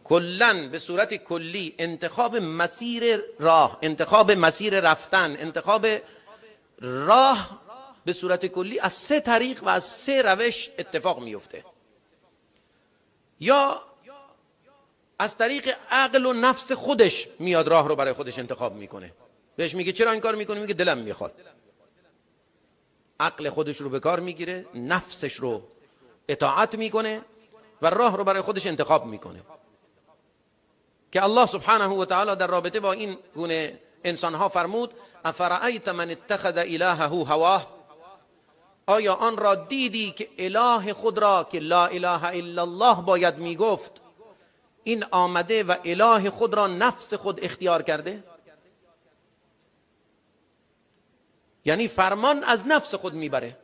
کلن به صورت کلی انتخاب مسیر راه، انتخاب مسیر رفتن، انتخاب راه به صورت کلی از 3 طریق و از 3 روش اتفاق میفته. یا از طریق عقل و نفس خودش میاد راه رو برای خودش انتخاب میکنه، بهش میگه چرا این کار میکنی؟ میگه دلم میخواد. عقل خودش رو به کار میگیره، نفسش رو اطاعت میکنه و راه رو برای خودش انتخاب میکنه. که الله سبحانه و تعالی در رابطه با این گونه انسانها فرمود افرأیت من اتخذ الهه هواه، آیا آن را دیدی که اله خود را که لا اله الا الله باید میگفت، این آمده و اله خود را نفس خود اختیار کرده؟ یعنی فرمان از نفس خود میبره،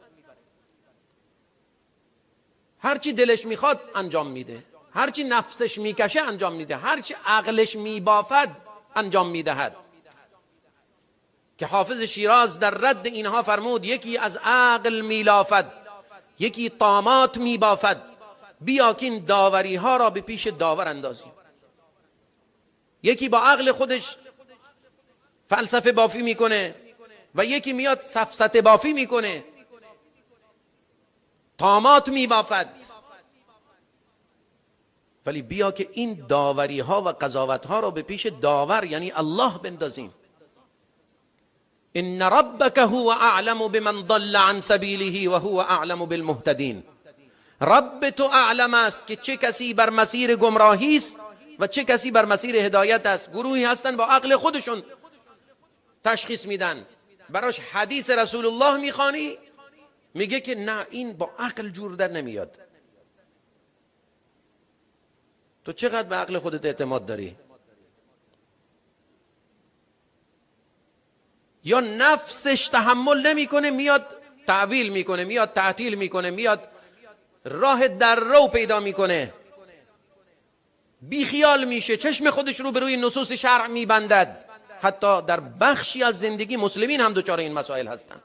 هرچی دلش میخواد انجام میده، هرچی نفسش میکشه انجام میده، هرچی عقلش میبافد انجام میدهد. که حافظ شیراز در رد اینها فرمود یکی از عقل میلافد، یکی طامات میبافد، بیا که این داوری ها را به پیش داور اندازیم. یکی با عقل خودش فلسفه بافی میکنه و یکی میاد سفسطه بافی میکنه، طامات میبافد. ولی بیا که این داوری ها و قضاوت ها را به پیش داور یعنی الله بندازیم. ان ربک هو اعلم بمن ضل عن سبیله و هو اعلم بالمهتدین. رب تو اعلم است که چه کسی بر مسیر گمراهی است و چه کسی بر مسیر هدایت است. گروهی هستن با عقل خودشون تشخیص میدن، براش حدیث رسول الله میخوانی میگه که نه این با عقل جور در نمیاد. تو چقدر به عقل خودت اعتماد داری؟ یا نفسش تحمل نمیکنه میاد تعویل میکنه، میاد تعطیل میکنه، میاد راه در رو پیدا میکنه، بیخیال میشه، چشم خودش رو به روی نصوص شرع میبندد. حتی در بخشی از زندگی مسلمین هم دچار این مسائل هستند.